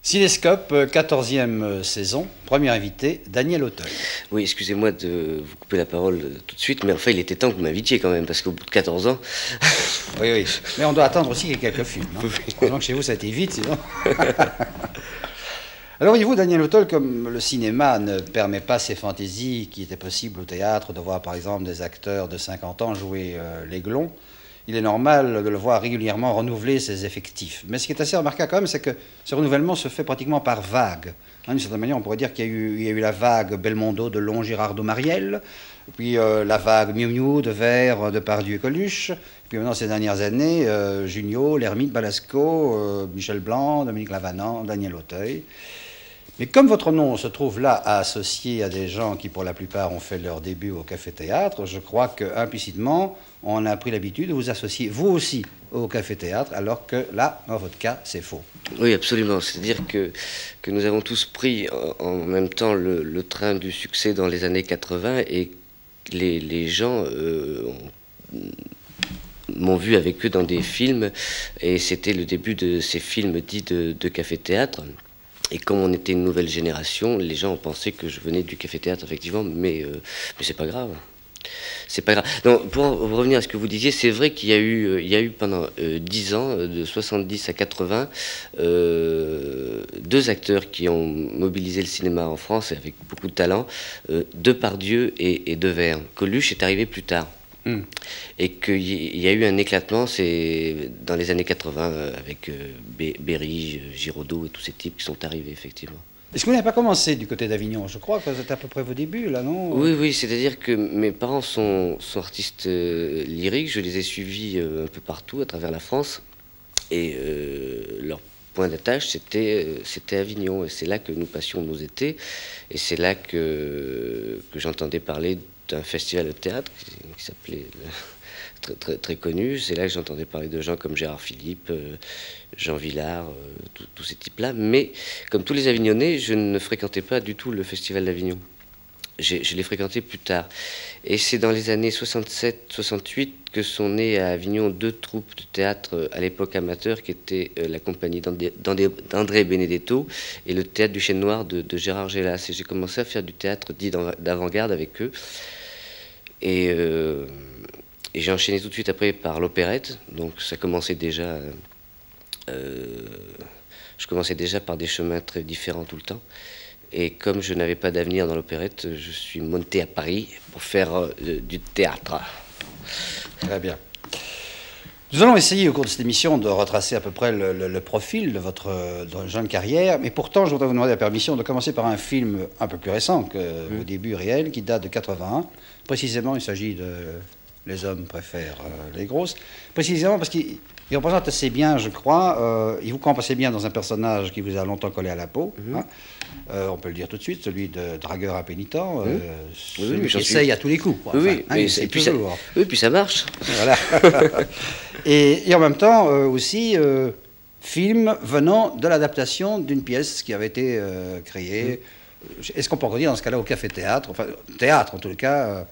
Cinéscope, 14e saison, premier invité, Daniel Auteuil. Oui, excusez-moi de vous couper la parole tout de suite, mais enfin, il était temps que vous m'invitiez quand même, parce qu'au bout de 14 ans... Oui, oui, mais on doit attendre aussi qu'il y ait quelques films. Hein. Heureusement que chez vous, ça a été vite, sinon... Alors, voyez-vous, Daniel Auteuil, comme le cinéma ne permet pas ces fantaisies qui étaient possibles au théâtre, de voir par exemple des acteurs de 50 ans jouer l'Aiglon, il est normal de le voir régulièrement renouveler ses effectifs. Mais ce qui est assez remarquable quand même, c'est que ce renouvellement se fait pratiquement par vagues. D'une certaine manière, on pourrait dire qu'il y a eu la vague Belmondo de Long, Girardot, Marielle, puis la vague Miu Miu de Vers, Depardieu et Coluche, puis maintenant ces dernières années, Junio, Lhermitte, Balasco, Michel Blanc, Dominique Lavanant, Daniel Auteuil. Mais comme votre nom se trouve là associé à des gens qui, pour la plupart, ont fait leur début au Café-Théâtre, je crois qu'implicitement, on a pris l'habitude de vous associer, vous aussi, au Café-Théâtre, alors que là, dans votre cas, c'est faux. Oui, absolument. C'est-à-dire que nous avons tous pris en même temps le train du succès dans les années 80 et les gens m'ont vu avec eux dans des films et c'était le début de ces films dits de Café-Théâtre. Et comme on était une nouvelle génération, les gens ont pensé que je venais du café-théâtre, effectivement, mais c'est pas grave. C'est pas grave. Donc, pour revenir à ce que vous disiez, c'est vrai qu'il y a eu pendant 10 ans, de 70 à 80, deux acteurs qui ont mobilisé le cinéma en France, et avec beaucoup de talent, Depardieu et Devers. Coluche est arrivé plus tard. Et qu'il y a eu un éclatement, c'est dans les années 80, avec Berry, Giraudot et tous ces types qui sont arrivés, effectivement. Est-ce que vous n'avez pas commencé du côté d'Avignon? Je crois que c'était à peu près vos débuts, là, non? Oui, oui, c'est-à-dire que mes parents sont artistes lyriques, je les ai suivis un peu partout à travers la France, et leur point d'attache, c'était Avignon, et c'est là que nous passions nos étés, et c'est là que j'entendais parler d'un festival de théâtre qui s'appelait très connu. C'est là que j'entendais parler de gens comme Gérard Philippe, Jean Vilar, tous ces types-là. Mais comme tous les Avignonnais, je ne fréquentais pas du tout le festival d'Avignon. Je l'ai fréquenté plus tard. Et c'est dans les années 67-68 que sont nées à Avignon deux troupes de théâtre à l'époque amateur, qui étaient la compagnie d'André Benedetto et le théâtre du Chêne Noir de Gérard Gélas. Et j'ai commencé à faire du théâtre dit d'avant-garde avec eux. Et j'ai enchaîné tout de suite après par l'opérette. Donc ça commençait déjà... je commençais déjà par des chemins très différents tout le temps. Et comme je n'avais pas d'avenir dans l'opérette, je suis monté à Paris pour faire du théâtre. Très bien. Nous allons essayer au cours de cette émission de retracer à peu près le profil de votre jeune carrière, mais pourtant je voudrais vous demander la permission de commencer par un film un peu plus récent que vos débuts réels, qui date de 81. Précisément, il s'agit de Les hommes préfèrent les grosses. Précisément parce qu'il représente assez bien, je crois, il vous campe assez bien dans un personnage qui vous a longtemps collé à la peau. Hein. On peut le dire tout de suite, celui de dragueur impénitent, celui qui essaye à tous les coups. Quoi. Oui, enfin, et puis ça marche. Voilà. et en même temps, aussi, film venant de l'adaptation d'une pièce qui avait été créée. Est-ce qu'on peut encore dire dans ce cas-là au café-théâtre, enfin théâtre en tout cas,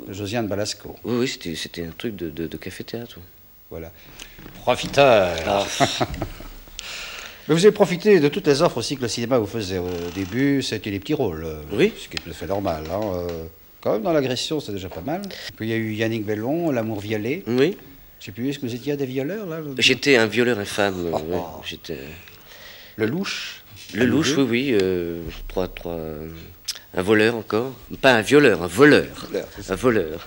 Josiane Balasco. Oui, c'était un truc de café-théâtre. Voilà. Profiteur. Ah. Mais vous avez profité de toutes les offres aussi que le cinéma vous faisait au début, c'était des petits rôles. Oui. Ce qui est tout à fait normal. Hein. Quand même, dans l'agression, c'est déjà pas mal. Puis il y a eu Yannick Bellon, L'amour violé. Oui. Je sais plus, est-ce que vous étiez des violeurs, là? J'étais un violeur infâme. Ouais. J'étais... Le louche. Le louche, oui. Un voleur encore. Pas un violeur, un voleur. Un voleur.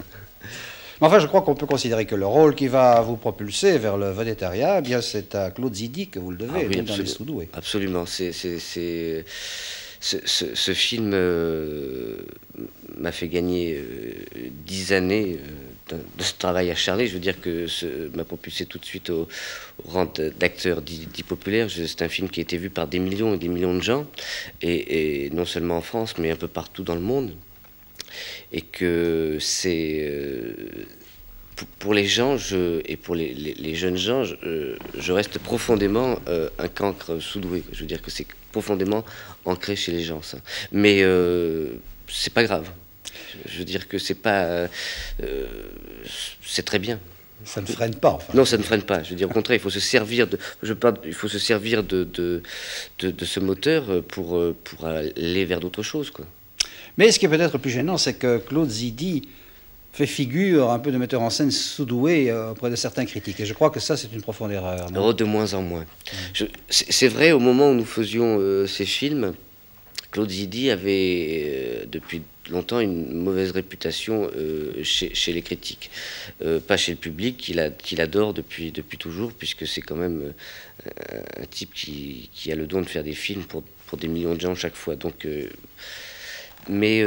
Mais enfin, je crois qu'on peut considérer que le rôle qui va vous propulser vers le vedettariat, eh bien, c'est à Claude Zidi que vous le devez, oui, dans Les Sous-Doués. Absolument. Ce film m'a fait gagner 10 années de travail acharné. Je veux dire que m'a propulsé tout de suite au rang d'acteur dit populaire. C'est un film qui a été vu par des millions et des millions de gens, et non seulement en France, mais un peu partout dans le monde. Et que c'est... pour les gens, et pour les jeunes gens, je reste profondément un cancre sous-doué. Je veux dire que c'est profondément ancré chez les gens, ça. Mais c'est pas grave. Je veux dire que c'est pas... c'est très bien. Ça ne freine pas, enfin. Non, ça ne freine pas. Je veux dire, au contraire, il faut se servir il faut se servir de ce moteur pour aller vers d'autres choses, quoi. Mais ce qui est peut-être plus gênant, c'est que Claude Zidi fait figure un peu de metteur en scène sous-doué auprès de certains critiques. Et je crois que ça, c'est une profonde erreur. Non? Oh, de moins en moins. C'est vrai, au moment où nous faisions ces films, Claude Zidi avait depuis longtemps une mauvaise réputation chez les critiques. Pas chez le public, qu'il adore depuis toujours, puisque c'est quand même un type qui a le don de faire des films pour des millions de gens chaque fois. Donc, mais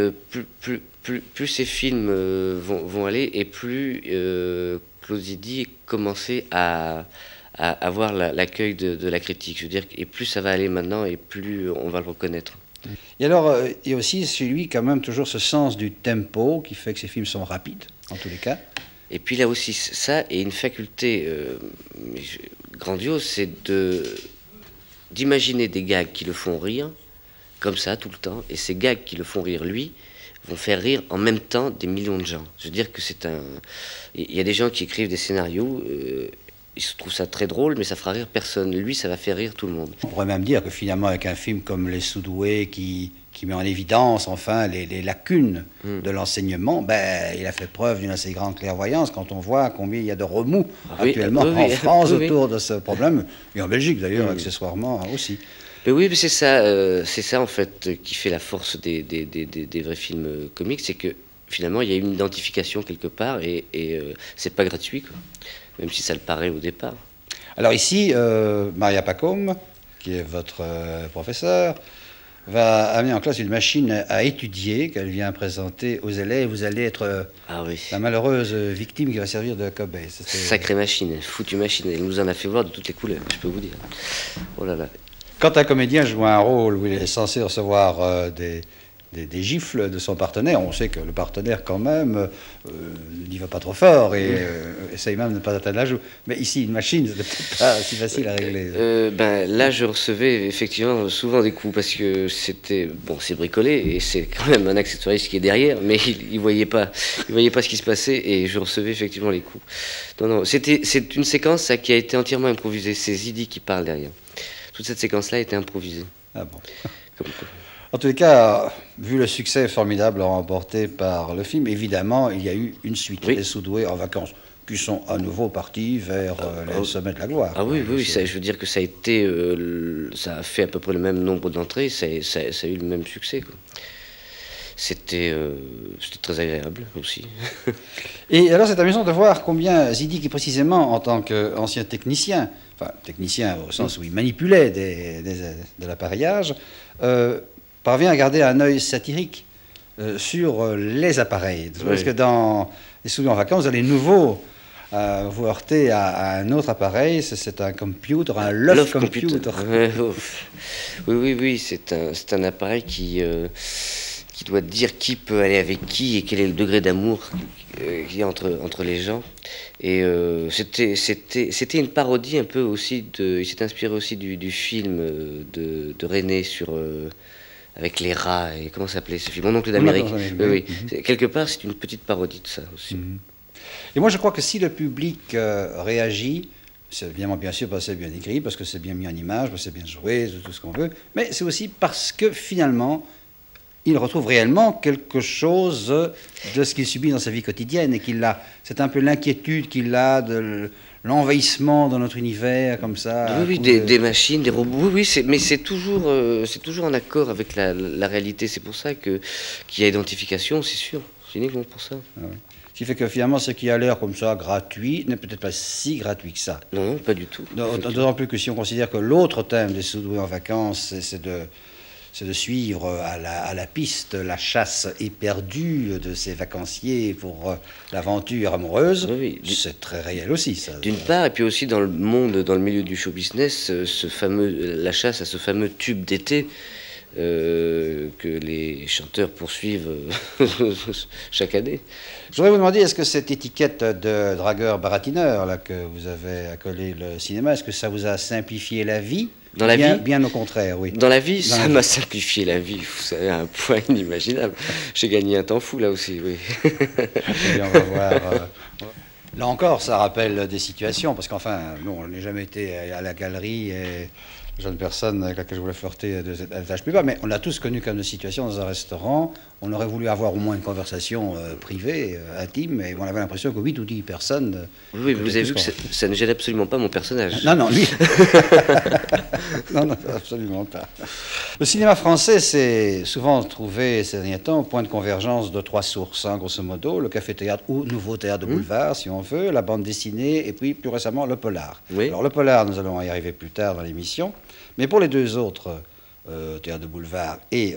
plus ces films vont aller, et plus Claude Zidi commençait à avoir l'accueil de la critique. Je veux dire, et plus ça va aller maintenant, et plus on va le reconnaître. Et alors, il y a aussi chez lui quand même toujours ce sens du tempo qui fait que ses films sont rapides, en tous les cas. Et puis là aussi, ça, et une faculté grandiose, c'est d'imaginer des gags qui le font rire, comme ça, tout le temps, et ces gags qui le font rire, lui, vont faire rire en même temps des millions de gens. Je veux dire que il y a des gens qui écrivent des scénarios, ils se trouvent ça très drôle, mais ça fera rire personne. Lui, ça va faire rire tout le monde. On pourrait même dire que finalement, avec un film comme Les Sous-doués qui met en évidence enfin les lacunes de l'enseignement, ben, il a fait preuve d'une assez grande clairvoyance quand on voit combien il y a de remous actuellement en France autour de ce problème, et en Belgique d'ailleurs, accessoirement aussi. Mais oui, mais c'est ça en fait qui fait la force des vrais films comiques, c'est que finalement il y a une identification quelque part, et c'est pas gratuit, quoi. Même si ça le paraît au départ. Alors ici, Maria Pacôme, qui est votre professeur, va amener en classe une machine à étudier qu'elle vient présenter aux élèves. Vous allez être la malheureuse victime qui va servir de cobaye. Sacrée machine, foutue machine. Elle nous en a fait voir de toutes les couleurs, je peux vous dire. Oh là là. Quand un comédien joue un rôle où il est censé recevoir des gifles de son partenaire, on sait que le partenaire quand même n'y va pas trop fort et essaye même de ne pas atteindre la joue. Mais ici, une machine, ce n'est peut-être pas si facile à régler. Là, je recevais effectivement souvent des coups, parce que c'était, bon, c'est bricolé et c'est quand même un accessoiriste qui est derrière, mais il voyait pas ce qui se passait, et je recevais effectivement les coups. Non, c'est une séquence ça, qui a été entièrement improvisée. C'est Zidi qui parle derrière. Toute cette séquence-là a été improvisée. Ah bon. En tous les cas, vu le succès formidable remporté par le film, évidemment, il y a eu une suite, Les Sous-doués en vacances, qui sont à nouveau partis vers les sommets de la gloire. Ah oui, ça, je veux dire que ça a été, ça a fait à peu près le même nombre d'entrées, ça a eu le même succès, quoi. C'était très agréable aussi. Et alors c'est amusant de voir combien Zidi, qui précisément en tant qu'ancien technicien, enfin technicien au sens où il manipulait de l'appareillage, parvient à garder un œil satirique sur les appareils. Parce que dans Les Sous-doués en vacances, vous allez nouveau vous heurter à un autre appareil, c'est un computer, un love computer. Oui, c'est un appareil qui doit dire qui peut aller avec qui et quel est le degré d'amour qu'il y a entre les gens. Et c'était une parodie un peu aussi il s'est inspiré aussi du film de René avec les rats, et comment s'appelait ce film, Mon oncle d'Amérique. Oui. Quelque part, c'est une petite parodie de ça aussi. Et moi, je crois que si le public réagit, c'est bien sûr parce que c'est bien écrit, parce que c'est bien mis en image, parce que c'est bien joué, tout ce qu'on veut, mais c'est aussi parce que finalement, il retrouve réellement quelque chose de ce qu'il subit dans sa vie quotidienne, et c'est un peu l'inquiétude qu'il a de l'envahissement dans notre univers, comme ça. Oui, des machines, des robots, oui, mais c'est toujours en accord avec la réalité. C'est pour ça qu'il y a identification, c'est sûr. C'est uniquement pour ça. Ah oui. Ce qui fait que finalement, ce qui a l'air comme ça gratuit n'est peut-être pas si gratuit que ça. Non, pas du tout. D'autant plus que si on considère que l'autre thème des Sous-doués en vacances, c'est de suivre à la piste la chasse éperdue de ces vacanciers pour l'aventure amoureuse. Oui. C'est très réel aussi, ça. D'une part, et puis aussi dans le milieu du show business, la chasse à ce fameux tube d'été que les chanteurs poursuivent chaque année. Je voudrais vous demander, est-ce que cette étiquette de dragueur baratineur là, que vous avez accolée le cinéma, est-ce que ça vous a simplifié la vie? Dans la vie, bien au contraire, oui. Dans la vie, ça m'a simplifié la vie, vous savez, à un point inimaginable. J'ai gagné un temps fou là aussi, oui. Et on va voir. Là encore, ça rappelle des situations, parce qu'enfin, non, on n'est jamais été à la galerie et jeune personne avec laquelle je voulais flirter à l'étage plus bas, mais on a tous connu comme des situations dans un restaurant. On aurait voulu avoir au moins une conversation privée, intime, et on avait l'impression que 8 ou 10 personnes. Oui, vous avez vu que ça ne gêne absolument pas mon personnage. Non, non, lui. Non, non, absolument pas. Le cinéma français s'est souvent trouvé ces derniers temps au point de convergence de 3 sources, hein, grosso modo, le café-théâtre ou nouveau théâtre de boulevard, si on veut, la bande dessinée, et puis plus récemment le polar. Oui. Alors le polar, nous allons y arriver plus tard dans l'émission, mais pour les deux autres, théâtre de boulevard et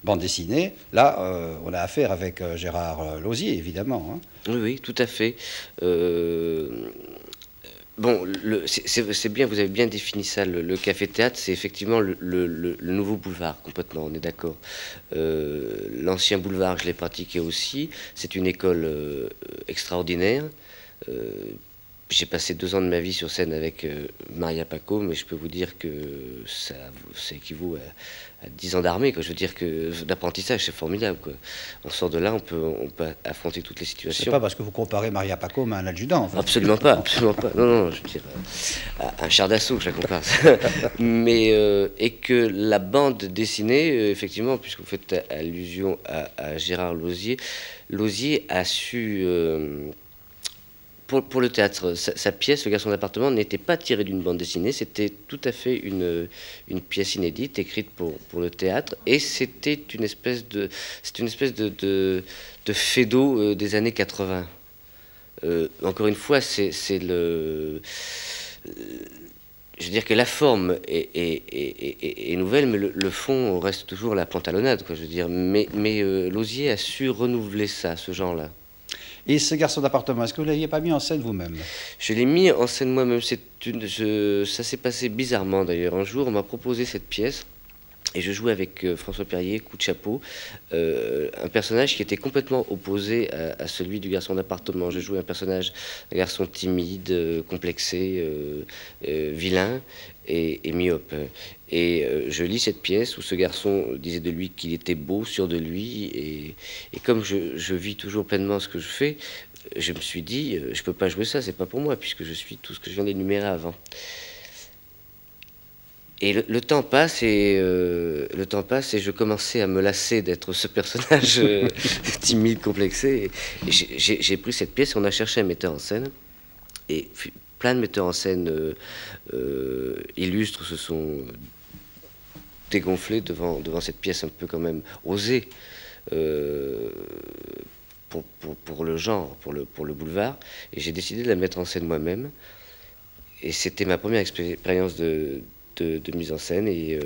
bande dessinée, là, on a affaire avec Gérard Lauzier, évidemment. Hein. Oui, oui, tout à fait. Bon, c'est bien, vous avez bien défini ça. Le café-théâtre, c'est effectivement le nouveau boulevard, complètement, on est d'accord. L'ancien boulevard, je l'ai pratiqué aussi. C'est une école extraordinaire. J'ai passé 2 ans de ma vie sur scène avec Maria Paco, mais je peux vous dire que ça équivaut à 10 ans d'armée. Je veux dire que l'apprentissage, c'est formidable. Quoi. On sort de là, on peut affronter toutes les situations. C'est pas parce que vous comparez Maria Paco à un adjudant. En fait. Absolument pas, absolument pas. Non, non, je veux dire, un char d'assaut, je la compare. Mais, et que la bande dessinée, effectivement, puisque vous faites allusion à Gérard Lauzier, Lauzier a su... Pour le théâtre, sa pièce, Le garçon d'appartement, n'était pas tirée d'une bande dessinée, c'était tout à fait une pièce inédite, écrite pour le théâtre, et c'était une espèce de faido des années 80. Encore une fois, c'est le... Je veux dire que la forme est nouvelle, mais le fond reste toujours la pantalonnade, quoi, je veux dire. Mais Lauzier a su renouveler ça, ce genre-là. Et ce garçon d'appartement, est-ce que vous ne l'aviez pas mis en scène vous-même? Je l'ai mis en scène moi-même. Ça s'est passé bizarrement d'ailleurs. Un jour, on m'a proposé cette pièce. Et je jouais avec François Perrier, coup de chapeau, un personnage qui était complètement opposé à celui du garçon d'appartement. Je jouais un garçon timide, complexé, vilain et myope. Et je lis cette pièce où ce garçon disait de lui qu'il était beau, sûr de lui. Et comme je vis toujours pleinement ce que je fais, je me suis dit, je ne peux pas jouer ça, c'est pas pour moi, puisque je suis tout ce que je viens d'énumérer avant. Et le temps passe et je commençais à me lasser d'être ce personnage timide, complexé. Et j'ai pris cette pièce, on a cherché un metteur en scène et plein de metteurs en scène illustres se sont dégonflés devant cette pièce un peu quand même osée pour le genre, pour le boulevard. Et j'ai décidé de la mettre en scène moi-même. Et c'était ma première expérience de mise en scène et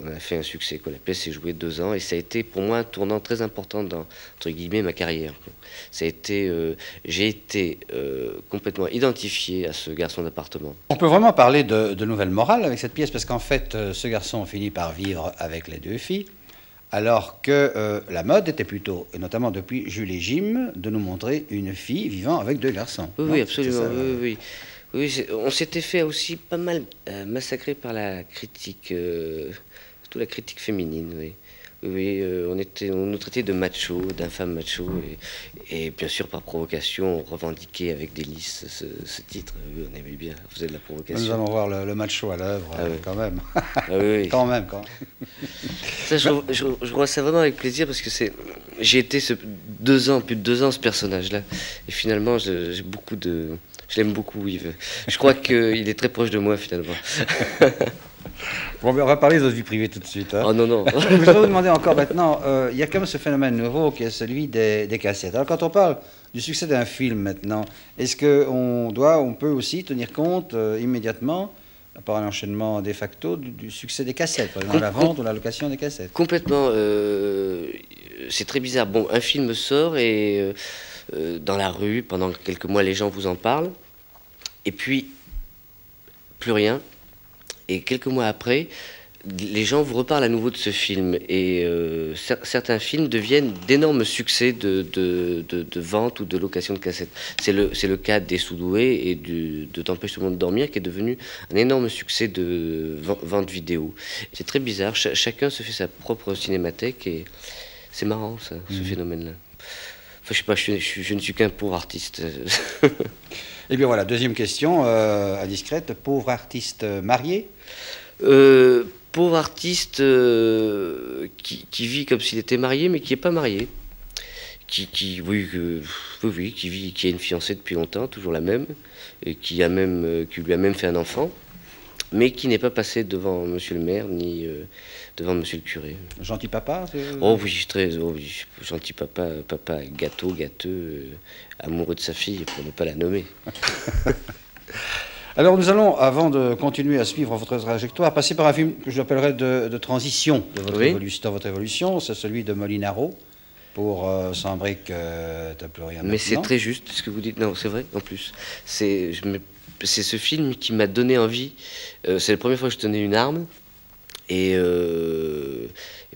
on a fait un succès. Quoi. La pièce s'est jouée 2 ans et ça a été pour moi un tournant très important dans, entre guillemets, ma carrière. Ça a été, j'ai été complètement identifié à ce garçon d'appartement. On peut vraiment parler de nouvelle morale avec cette pièce parce qu'en fait, ce garçon finit par vivre avec les 2 filles. Alors que la mode était plutôt, et notamment depuis Jules et Jim, de nous montrer une fille vivant avec 2 garçons. Oui, non, oui, absolument. ça, oui. Oui, on s'était fait aussi pas mal massacrer par la critique, surtout la critique féminine, oui. Oui, on nous traitait de machos, d'infâmes machos, et bien sûr par provocation, on revendiquait avec délice ce titre. Oui, on aimait bien, on faisait de la provocation. Nous allons voir le macho à l'œuvre, quand même. Ah, oui. Quand même. Ça, je vois ça vraiment avec plaisir parce que j'ai été plus de 2 ans ce personnage-là, et finalement j'ai beaucoup de... Je l'aime beaucoup, Yves. Je crois qu'il est très proche de moi, finalement. Bon, on va parler de votre vie privée tout de suite. Hein. Oh non, non. Je voudrais vous demander encore maintenant, il y a quand même ce phénomène nouveau qui est celui des cassettes. Alors quand on parle du succès d'un film maintenant, est-ce qu'on peut aussi tenir compte immédiatement, par un enchaînement de facto, du succès des cassettes, par exemple la vente ou la location des cassettes? Complètement. C'est très bizarre. Bon, un film sort et... dans la rue, pendant quelques mois, les gens vous en parlent, et puis plus rien. Et quelques mois après, les gens vous reparlent à nouveau de ce film, et certains films deviennent d'énormes succès de vente ou de location de cassettes. C'est le cas des Sous-Doués et de T'empêche tout le monde de dormir, qui est devenu un énorme succès de vente vidéo. C'est très bizarre, chacun se fait sa propre cinémathèque, et c'est marrant ça, ce phénomène-là. je sais pas, je ne suis qu'un pauvre artiste. Et bien voilà, deuxième question, indiscrète. Pauvre artiste marié? Pauvre artiste qui vit comme s'il était marié, mais qui n'est pas marié. Oui, qui a une fiancée depuis longtemps, toujours la même, et qui lui a même fait un enfant, mais qui n'est pas passé devant monsieur le maire, ni devant monsieur le curé. Gentil papa? Oh oui, gentil papa, papa gâteux, amoureux de sa fille, pour ne pas la nommer. Alors nous allons, avant de continuer à suivre votre trajectoire, passer par un film que j'appellerais de transition de votre dans votre évolution, c'est celui de Molinaro, pour Sans briques, t'as plus rien. Mais c'est très juste ce que vous dites, non, c'est vrai, en plus. C'est ce film qui m'a donné envie, c'est la première fois que je tenais une arme, et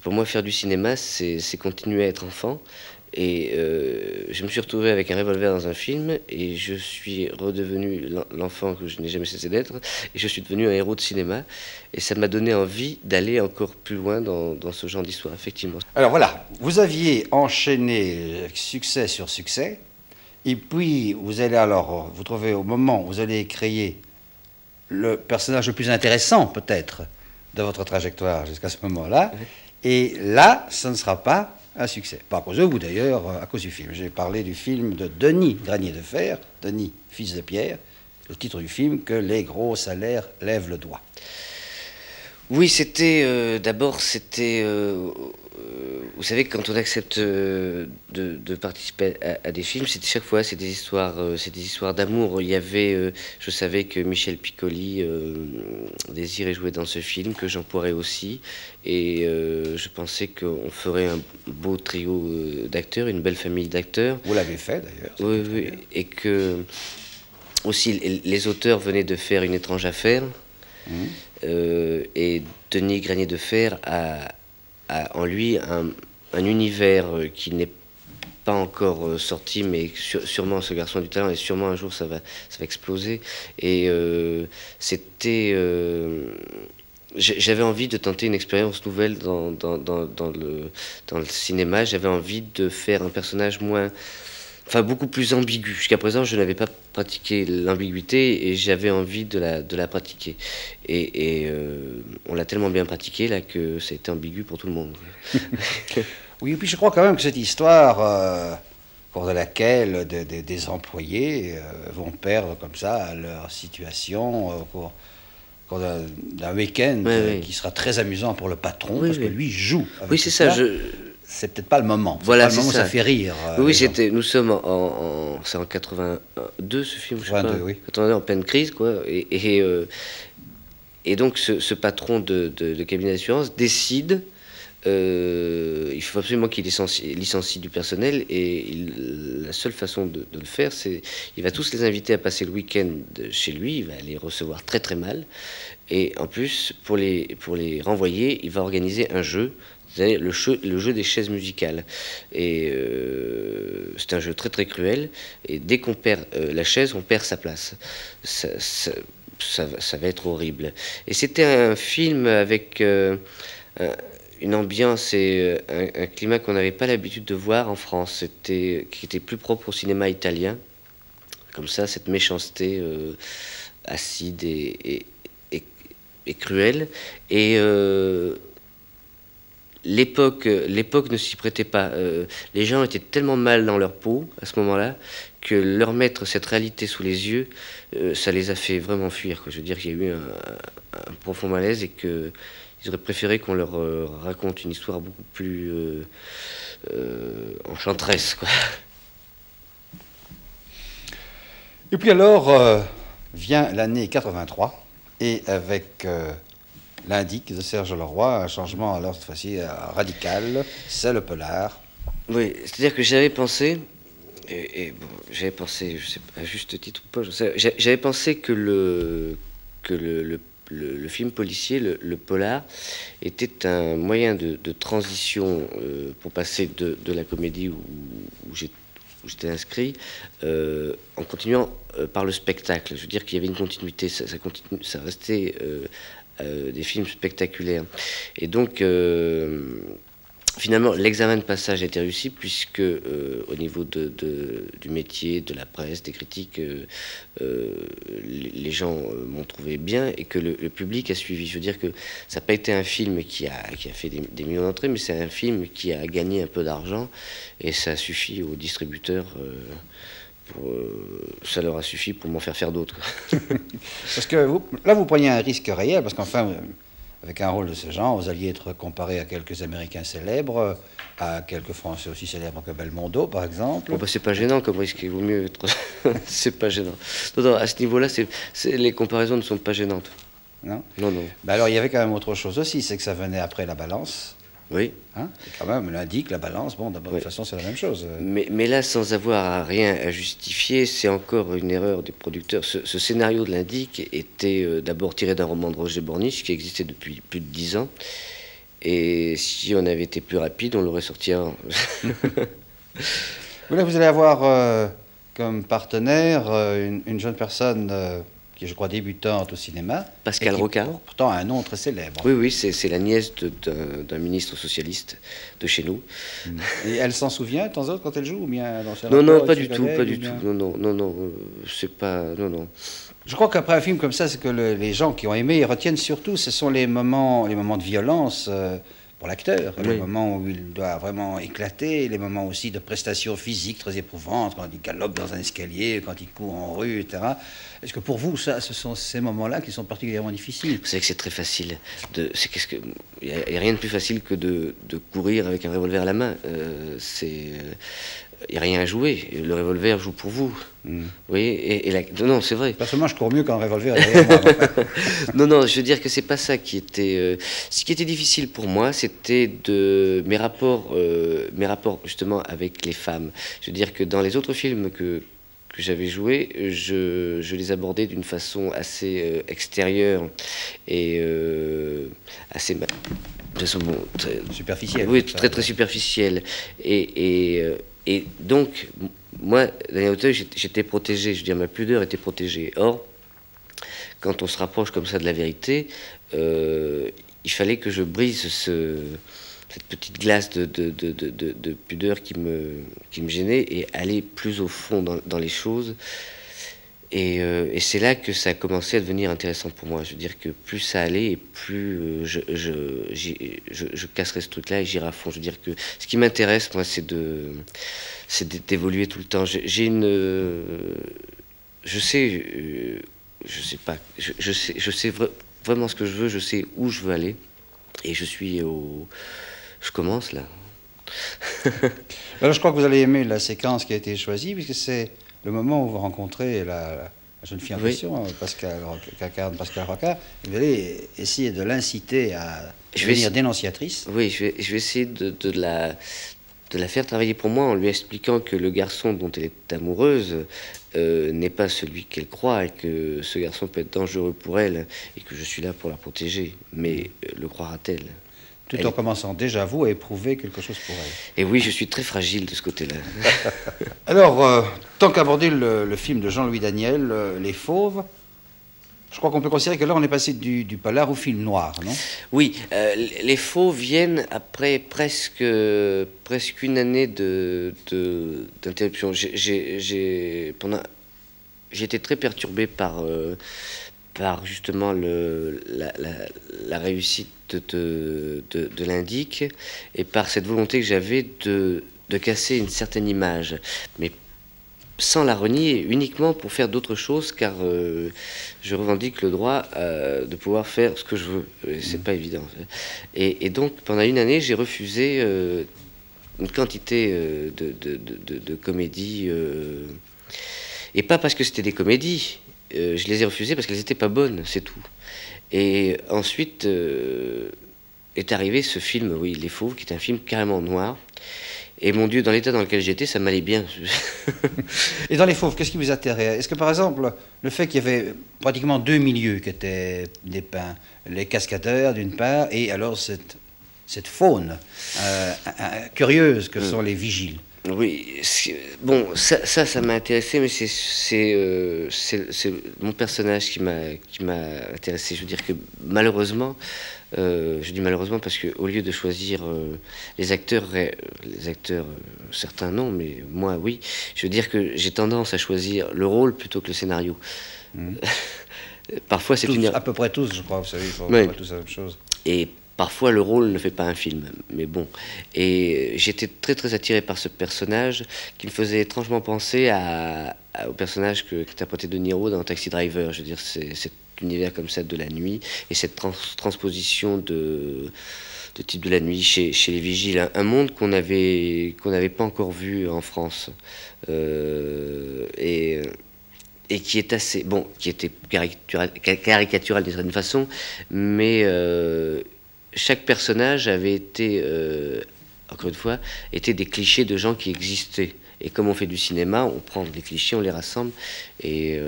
pour moi faire du cinéma, c'est continuer à être enfant. Et je me suis retrouvé avec un revolver dans un film et je suis redevenu l'enfant que je n'ai jamais cessé d'être et je suis devenu un héros de cinéma et ça m'a donné envie d'aller encore plus loin dans ce genre d'histoire, effectivement. Alors voilà, vous aviez enchaîné succès sur succès et puis vous allez alors vous trouvez au moment où vous allez créer le personnage le plus intéressant peut-être de votre trajectoire jusqu'à ce moment-là, et là ce ne sera pas un succès. Pas à cause de vous d'ailleurs, à cause du film. J'ai parlé du film de Denis Granier de Fer, Denis, fils de Pierre, le titre du film, que les gros salaires lèvent le doigt. Oui, d'abord, vous savez, quand on accepte de participer à des films, chaque fois, c'est des histoires d'amour. Il y avait, je savais que Michel Piccoli désirait jouer dans ce film, que Jean Poiret aussi, et je pensais qu'on ferait un beau trio d'acteurs, une belle famille d'acteurs. Vous l'avez fait d'ailleurs. Oui, et que aussi les auteurs venaient de faire Une étrange affaire. Et Denis Granier de Fer a en lui un univers qui n'est pas encore sorti, mais sûrement Ce garçon du talent, et sûrement un jour ça va exploser. Et j'avais envie de tenter une expérience nouvelle dans le cinéma. J'avais envie de faire un personnage beaucoup plus ambigu. Jusqu'à présent, je n'avais pas pratiqué l'ambiguïté et j'avais envie de la pratiquer. Et on l'a tellement bien pratiqué là que ça a été ambigu pour tout le monde. Oui, et puis je crois quand même que cette histoire, au cours de laquelle des employés vont perdre comme ça leur situation au cours d'un week-end qui sera très amusant pour le patron, parce que lui joue. Oui, c'est ça. C'est peut-être pas le moment. Voilà, c'est pas le moment où ça fait rire. Oui, nous sommes c'est en 82 ce film, je sais 82, pas. Oui. 82, en pleine crise, quoi. Et donc ce patron de cabinet d'assurance décide, il faut absolument qu'il licencie du personnel, et la seule façon de le faire, c'est il va tous les inviter à passer le week-end chez lui, il va les recevoir très très mal, et en plus, pour les renvoyer, il va organiser un jeu. C'est le jeu des chaises musicales. Et c'est un jeu très très cruel. Et dès qu'on perd la chaise, on perd sa place. Ça va être horrible. Et c'était un film avec une ambiance et un climat qu'on n'avait pas l'habitude de voir en France. Qui était plus propre au cinéma italien. Comme ça, cette méchanceté acide et cruelle. Et l'époque ne s'y prêtait pas. Les gens étaient tellement mal dans leur peau à ce moment-là que leur mettre cette réalité sous les yeux, ça les a fait vraiment fuir, quoi. Je veux dire qu'il y a eu un profond malaise et qu'ils auraient préféré qu'on leur raconte une histoire beaucoup plus enchanteresse, quoi. Et puis alors vient l'année 83 et avec l'Indique de Serge Leroy, un changement alors cette fois-ci radical, c'est le polar. Oui, c'est-à-dire que j'avais pensé, j'avais pensé, je sais pas, à juste titre ou pas, j'avais pensé que le film policier, le polar, était un moyen de transition pour passer de la comédie où j'étais inscrit, en continuant par le spectacle. Je veux dire qu'il y avait une continuité, ça restait des films spectaculaires. Et donc, finalement, l'examen de passage a été réussi puisque au niveau du métier, de la presse, des critiques, les gens m'ont trouvé bien et que le public a suivi. Je veux dire que ça n'a pas été un film qui a fait des millions d'entrées, mais c'est un film qui a gagné un peu d'argent et ça suffit aux distributeurs. Ça leur a suffi pour m'en faire d'autres. Parce que là, vous preniez un risque réel, parce qu'enfin, avec un rôle de ce genre, vous alliez être comparé à quelques Américains célèbres, à quelques Français aussi célèbres que Belmondo, par exemple. Bon, bah, c'est pas gênant comme risque, il vaut mieux être... c'est pas gênant. Non, non, à ce niveau-là, les comparaisons ne sont pas gênantes. Non. Non, non. Ben alors, il y avait quand même autre chose aussi, c'est que ça venait après La Balance. Oui. Hein, et quand même, l'indique, La Balance, bon, d'abord, de toute façon, c'est la même chose. Mais là, sans avoir rien à justifier, c'est encore une erreur du producteur. Ce scénario de l'Indique était d'abord tiré d'un roman de Roger Borniche qui existait depuis plus de 10 ans. Et si on avait été plus rapide, on l'aurait sorti avant. Là, vous allez avoir comme partenaire une jeune personne qui est, je crois, débutante au cinéma. Pascal Rocard. Pourtant, a un nom très célèbre. Oui, oui, c'est la nièce d'un ministre socialiste de chez nous. Et elle s'en souvient, de temps en temps, quand elle joue ou bien dans Non, non, pas du tout, pas du tout. Non, non, non, non, c'est pas... Non, non. Je crois qu'après un film comme ça, c'est que les gens qui ont aimé, ils retiennent surtout, ce sont les moments de violence pour l'acteur, oui. Les moments où il doit vraiment éclater, les moments aussi de prestations physiques très éprouvantes, quand il galope dans un escalier, quand il court en rue, etc. Est-ce que pour vous, ça, ce sont ces moments-là qui sont particulièrement difficiles? Vous savez que c'est très facile. Il n'y a rien de plus facile que de courir avec un revolver à la main. Il n'y a rien à jouer. Le revolver joue pour vous. Oui, non, c'est vrai. Personnellement, je cours mieux qu'un revolver derrière moi. Non, non, je veux dire que c'est pas ça qui était... ce qui était difficile pour moi, c'était mes rapports justement avec les femmes. Je veux dire que dans les autres films que j'avais joué, je les abordais d'une façon assez extérieure et assez... De façon, bon, superficielle. Oui, très très superficielle. Et donc, moi, Daniel Auteuil, j'étais protégé, je veux dire, ma pudeur était protégée. Or, quand on se rapproche comme ça de la vérité, il fallait que je brise cette petite glace de pudeur qui me gênait et aller plus au fond dans les choses. Et c'est là que ça a commencé à devenir intéressant pour moi. Je veux dire que plus ça allait et plus je casserais ce truc-là et j'irai à fond. Je veux dire que ce qui m'intéresse, moi, c'est d'évoluer tout le temps. Je sais vraiment ce que je veux, je sais où je veux aller. Et je commence là. Alors je crois que vous allez aimer la séquence qui a été choisie, puisque c'est le moment où vous rencontrez la jeune fille en question, qu'incarne Pascal Rocard. Vous allez essayer de l'inciter à devenir dénonciatrice. Oui, je vais essayer de la faire travailler pour moi en lui expliquant que le garçon dont elle est amoureuse n'est pas celui qu'elle croit et que ce garçon peut être dangereux pour elle et que je suis là pour la protéger. Mais le croira-t-elle ? Tout en commençant déjà, vous, à éprouver quelque chose pour elle. Et oui, je suis très fragile de ce côté-là. Alors, tant qu'aborder le film de Jean-Louis Daniel, Les Fauves, je crois qu'on peut considérer que là, on est passé du polar au film noir, non? Oui, Les Fauves viennent après presque une année d'interruption. J'ai été très perturbé par justement la réussite de l'Indique et par cette volonté que j'avais de casser une certaine image, mais sans la renier, uniquement pour faire d'autres choses, car je revendique le droit de pouvoir faire ce que je veux. C'est pas évident. Et donc, pendant une année, j'ai refusé une quantité de comédies, et pas parce que c'était des comédies. Je les ai refusées parce qu'elles n'étaient pas bonnes, c'est tout. Et ensuite est arrivé ce film, oui, Les Fauves, qui est un film carrément noir. Et mon Dieu, dans l'état dans lequel j'étais, ça m'allait bien. Et dans Les Fauves, qu'est-ce qui vous atterrait? Est-ce que, par exemple, le fait qu'il y avait pratiquement deux milieux qui étaient dépeints, les cascadeurs d'une part, et alors cette faune curieuse que sont les vigiles? Oui, bon, ça m'a intéressé, mais c'est mon personnage qui m'a intéressé. Je veux dire que malheureusement, Je dis malheureusement parce qu'au lieu de choisir les acteurs, certains non, mais moi oui, je veux dire que j'ai tendance à choisir le rôle plutôt que le scénario. Mmh. Parfois c'est À peu près tous, je crois, vous savez, ils font oui. tous la même chose. Et parfois le rôle ne fait pas un film, mais bon. Et j'étais très très attiré par ce personnage qui me faisait étrangement penser au personnage qu'interprétait De Niro dans Taxi Driver. Je veux dire, c'est cet univers comme ça de la nuit et cette transposition de type de la nuit chez les vigiles, un monde qu'on n'avait pas encore vu en France. Et qui est assez bon, qui était caricatural d'une certaine façon, mais chaque personnage avait été, encore une fois, était des clichés de gens qui existaient. Et comme on fait du cinéma, on prend des clichés, on les rassemble, et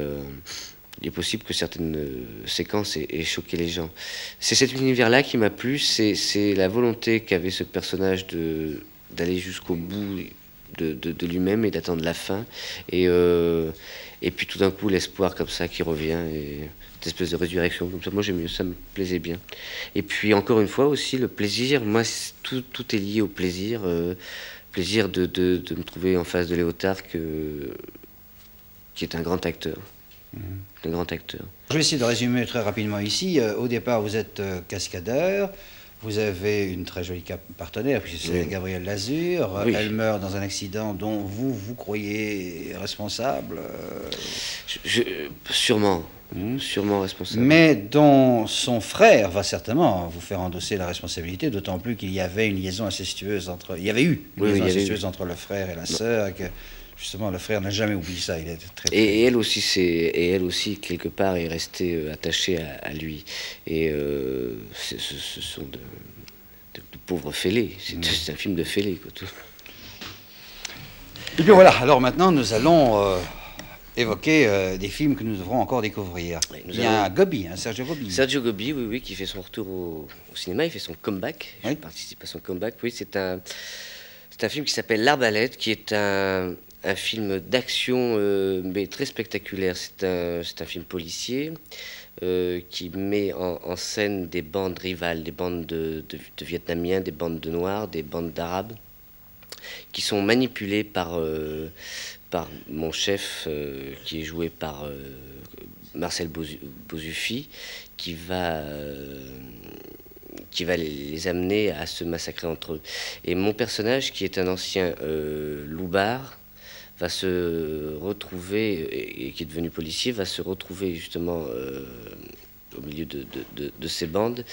il est possible que certaines séquences aient choqué les gens. C'est cet univers-là qui m'a plu, c'est la volonté qu'avait ce personnage d'aller jusqu'au bout de lui-même et d'attendre la fin. Et puis tout d'un coup, l'espoir comme ça qui revient, et cette espèce de résurrection comme ça, moi j'aime mieux, ça me plaisait bien. Et puis encore une fois aussi, le plaisir, moi tout est lié au plaisir. Plaisir de me trouver en face de Léotard, qui est un grand acteur. Un grand acteur. Je vais essayer de résumer très rapidement ici. Au départ, vous êtes cascadeur. Vous avez une très jolie partenaire, puisque c'est Gabrielle Lazur. Oui. Elle meurt dans un accident dont vous croyez responsable. Sûrement. Sûrement responsable. Mais dont son frère va certainement vous faire endosser la responsabilité, d'autant plus qu'il y avait une liaison incestueuse entre... Il y avait eu une liaison incestueuse entre le frère et la sœur, et que justement le frère n'a jamais oublié ça. Il était très... Et elle aussi, quelque part, est restée attachée à lui. Et ce sont de pauvres fêlés. C'est un film de fêlés, quoi. Tout. Et bien voilà, alors maintenant nous allons... évoquer des films que nous devrons encore découvrir. Oui, il y a Gobbi, Sergio Gobbi. Sergio Gobbi, oui, qui fait son retour au cinéma, il fait son comeback. Oui. Je participe à son comeback. Oui, c'est un film qui s'appelle L'Arbalète, qui est un film d'action, mais très spectaculaire. C'est un film policier qui met en scène des bandes rivales, des bandes de Vietnamiens, des bandes de Noirs, des bandes d'Arabes, qui sont manipulées par mon chef, qui est joué par Marcel Bozuffi, qui va les amener à se massacrer entre eux. Et mon personnage, qui est un ancien loupard, va se retrouver, et qui est devenu policier, va se retrouver justement au milieu de ces bandes.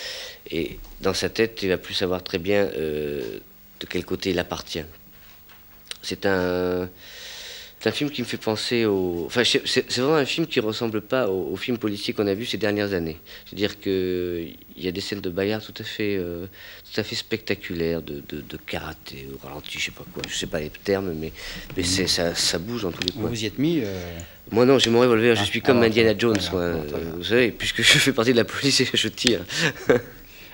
Et dans sa tête, il va plus savoir très bien de quel côté il appartient. C'est un film qui me fait penser au... Enfin, c'est vraiment un film qui ne ressemble pas aux films policiers qu'on a vus ces dernières années. C'est-à-dire qu'il y a des scènes de bagarre tout à fait spectaculaires, de karaté, au ralenti, je sais pas quoi, je sais pas les termes, mais ça bouge dans tous les coins. Vous y êtes mis Moi non, j'ai mon revolver, je suis comme Indiana Jones, moi, vous savez, puisque je fais partie de la police et je tire.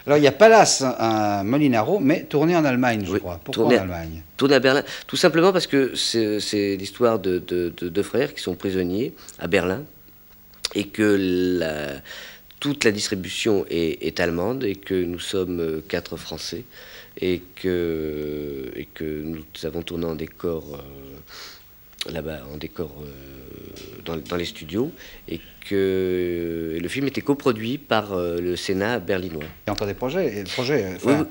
Alors, il y a Pallas, un Molinaro, mais tourné en Allemagne, je crois. Pourquoi en Allemagne? Tourné à Berlin. Tout simplement parce que c'est l'histoire de deux frères qui sont prisonniers à Berlin et que toute la distribution est allemande et que nous sommes 4 Français et que nous avons tourné en décor là-bas, en décor dans les studios, et que le film était coproduit par le Sénat berlinois. Il y a encore des projets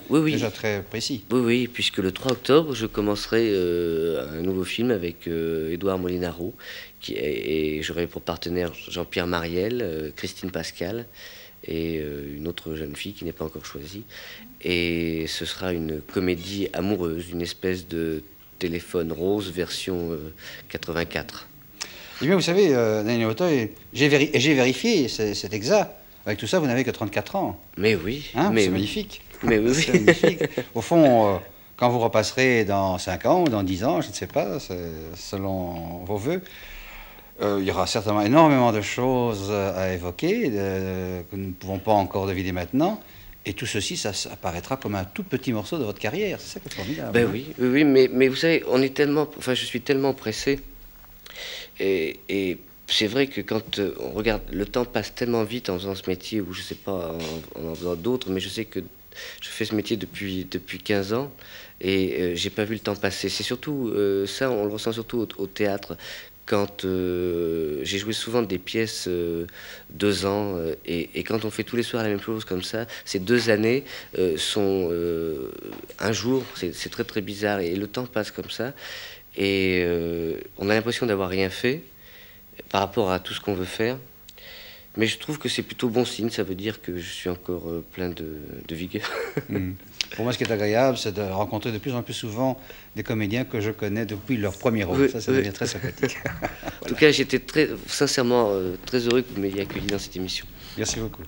oui. Déjà très précis. Oui, puisque le 3 octobre, je commencerai un nouveau film avec Édouard Molinaro, et j'aurai pour partenaire Jean-Pierre Mariel, Christine Pascal, et une autre jeune fille qui n'est pas encore choisie. Et ce sera une comédie amoureuse, une espèce de téléphone rose version 84. Eh bien, vous savez, Daniel Auteuil, j'ai vérifié, c'est exact. Avec tout ça, vous n'avez que 34 ans. Mais oui. C'est magnifique. Mais oui. C'est magnifique. Au fond, quand vous repasserez dans 5 ans ou dans 10 ans, je ne sais pas, selon vos voeux, il y aura certainement énormément de choses à évoquer que nous ne pouvons pas encore deviner maintenant. Et tout ceci, ça apparaîtra comme un tout petit morceau de votre carrière. C'est ça qui est formidable. Ben oui, mais vous savez, je suis tellement pressé. Et c'est vrai que quand on regarde, le temps passe tellement vite en faisant ce métier, ou je sais pas, en faisant d'autres, mais je sais que je fais ce métier depuis 15 ans et j'ai pas vu le temps passer. C'est surtout ça, on le ressent surtout au théâtre. Quand j'ai joué souvent des pièces 2 ans et quand on fait tous les soirs la même chose comme ça, ces 2 années sont un jour, c'est très très bizarre et le temps passe comme ça et on a l'impression d'avoir rien fait par rapport à tout ce qu'on veut faire. Mais je trouve que c'est plutôt bon signe, ça veut dire que je suis encore plein de vigueur. Mm. Pour moi, ce qui est agréable, c'est de rencontrer de plus en plus souvent des comédiens que je connais depuis leur premier rôle. Oui, Ça oui. devient très sympathique. En tout cas, j'étais sincèrement très heureux que vous m'ayez accueilli dans cette émission. Merci beaucoup.